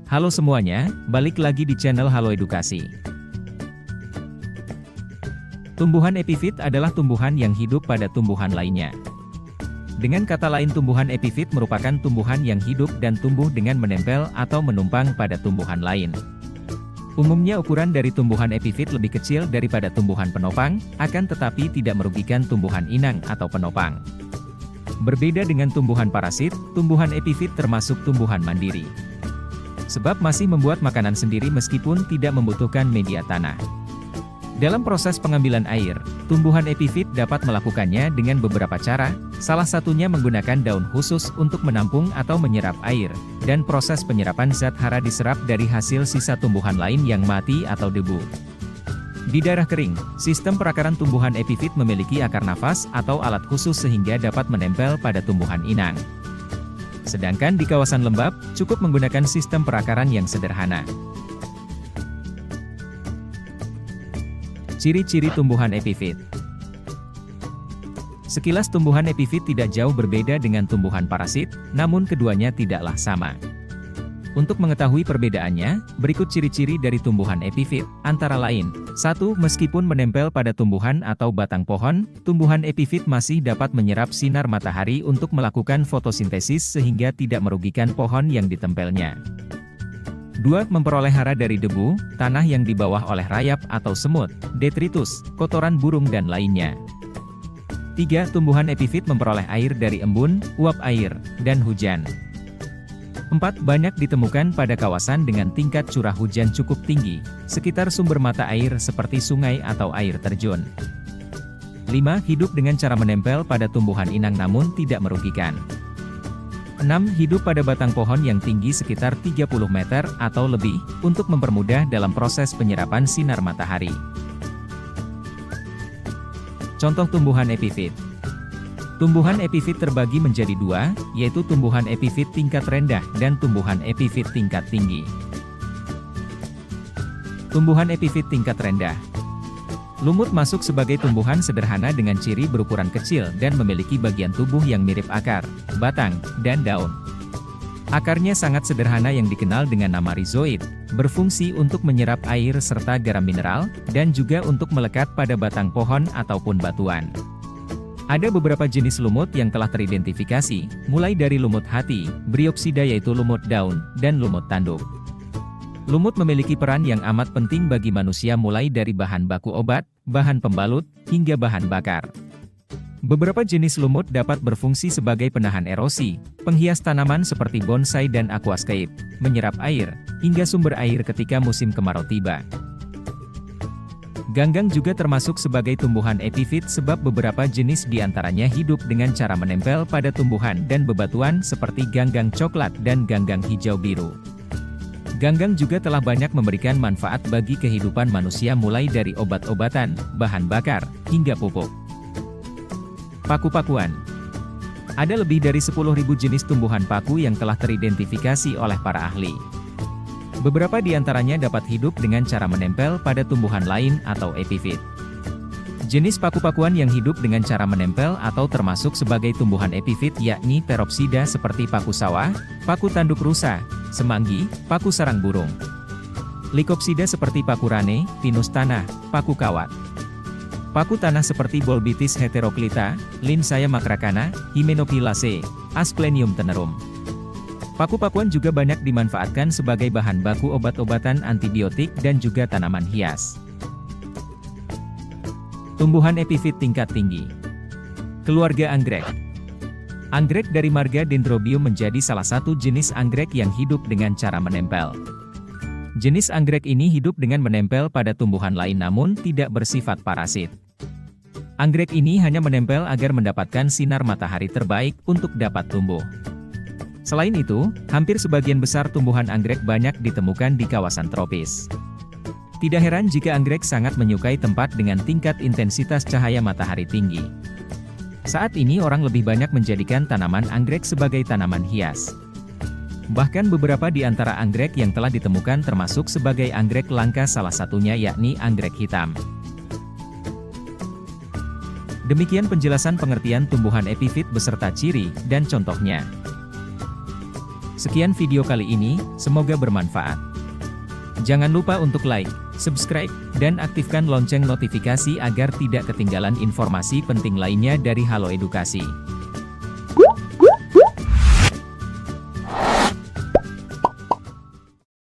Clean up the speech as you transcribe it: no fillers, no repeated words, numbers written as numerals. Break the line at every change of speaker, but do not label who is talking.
Halo semuanya, balik lagi di channel Halo Edukasi. Tumbuhan epifit adalah tumbuhan yang hidup pada tumbuhan lainnya. Dengan kata lain, tumbuhan epifit merupakan tumbuhan yang hidup dan tumbuh dengan menempel atau menumpang pada tumbuhan lain. Umumnya ukuran dari tumbuhan epifit lebih kecil daripada tumbuhan penopang, akan tetapi tidak merugikan tumbuhan inang atau penopang. Berbeda dengan tumbuhan parasit, tumbuhan epifit termasuk tumbuhan mandiri. Sebab masih membuat makanan sendiri meskipun tidak membutuhkan media tanah. Dalam proses pengambilan air, tumbuhan epifit dapat melakukannya dengan beberapa cara, salah satunya menggunakan daun khusus untuk menampung atau menyerap air, dan proses penyerapan zat hara diserap dari hasil sisa tumbuhan lain yang mati atau debu. Di daerah kering, sistem perakaran tumbuhan epifit memiliki akar nafas atau alat khusus sehingga dapat menempel pada tumbuhan inang. Sedangkan di kawasan lembab, cukup menggunakan sistem perakaran yang sederhana. Ciri-ciri tumbuhan epifit. Sekilas tumbuhan epifit tidak jauh berbeda dengan tumbuhan parasit, namun keduanya tidaklah sama. Untuk mengetahui perbedaannya, berikut ciri-ciri dari tumbuhan epifit, antara lain, 1. Meskipun menempel pada tumbuhan atau batang pohon, tumbuhan epifit masih dapat menyerap sinar matahari untuk melakukan fotosintesis sehingga tidak merugikan pohon yang ditempelnya. 2. Memperoleh hara dari debu, tanah yang dibawa oleh rayap atau semut, detritus, kotoran burung dan lainnya. 3. Tumbuhan epifit memperoleh air dari embun, uap air, dan hujan. 4. Banyak ditemukan pada kawasan dengan tingkat curah hujan cukup tinggi, sekitar sumber mata air seperti sungai atau air terjun. 5. Hidup dengan cara menempel pada tumbuhan inang namun tidak merugikan. 6. Hidup pada batang pohon yang tinggi sekitar 30 meter atau lebih, untuk mempermudah dalam proses penyerapan sinar matahari. Contoh tumbuhan epifit. Tumbuhan epifit terbagi menjadi dua, yaitu tumbuhan epifit tingkat rendah dan tumbuhan epifit tingkat tinggi. Tumbuhan epifit tingkat rendah. Lumut masuk sebagai tumbuhan sederhana dengan ciri berukuran kecil dan memiliki bagian tubuh yang mirip akar, batang, dan daun. Akarnya sangat sederhana yang dikenal dengan nama rhizoid, berfungsi untuk menyerap air serta garam mineral, dan juga untuk melekat pada batang pohon ataupun batuan. Ada beberapa jenis lumut yang telah teridentifikasi, mulai dari lumut hati, bryopsida yaitu lumut daun, dan lumut tanduk. Lumut memiliki peran yang amat penting bagi manusia mulai dari bahan baku obat, bahan pembalut, hingga bahan bakar. Beberapa jenis lumut dapat berfungsi sebagai penahan erosi, penghias tanaman seperti bonsai dan aquascape, menyerap air, hingga sumber air ketika musim kemarau tiba. Ganggang juga termasuk sebagai tumbuhan epifit sebab beberapa jenis diantaranya hidup dengan cara menempel pada tumbuhan dan bebatuan seperti ganggang coklat dan ganggang hijau biru. Ganggang juga telah banyak memberikan manfaat bagi kehidupan manusia mulai dari obat-obatan, bahan bakar, hingga pupuk. Paku-pakuan. Ada lebih dari 10.000 jenis tumbuhan paku yang telah teridentifikasi oleh para ahli. Beberapa di antaranya dapat hidup dengan cara menempel pada tumbuhan lain atau epifit. Jenis paku-pakuan yang hidup dengan cara menempel atau termasuk sebagai tumbuhan epifit yakni Pteropsida seperti paku sawah, paku tanduk rusa, semanggi, paku sarang burung. Lycopsida seperti paku rane, pinus tanah, paku kawat. Paku tanah seperti Bolbitis heteroclita, Linsaya macracana, Hymenophyllaceae, Asplenium tenerum. Paku-pakuan juga banyak dimanfaatkan sebagai bahan baku obat-obatan antibiotik dan juga tanaman hias. Tumbuhan epifit tingkat tinggi. Keluarga anggrek. Anggrek dari marga Dendrobium menjadi salah satu jenis anggrek yang hidup dengan cara menempel. Jenis anggrek ini hidup dengan menempel pada tumbuhan lain namun tidak bersifat parasit. Anggrek ini hanya menempel agar mendapatkan sinar matahari terbaik untuk dapat tumbuh. Selain itu, hampir sebagian besar tumbuhan anggrek banyak ditemukan di kawasan tropis. Tidak heran jika anggrek sangat menyukai tempat dengan tingkat intensitas cahaya matahari tinggi. Saat ini orang lebih banyak menjadikan tanaman anggrek sebagai tanaman hias. Bahkan beberapa di antara anggrek yang telah ditemukan termasuk sebagai anggrek langka, salah satunya yakni anggrek hitam. Demikian penjelasan pengertian tumbuhan epifit beserta ciri dan contohnya. Sekian video kali ini, semoga bermanfaat. Jangan lupa untuk like, subscribe, dan aktifkan lonceng notifikasi agar tidak ketinggalan informasi penting lainnya dari Halo Edukasi.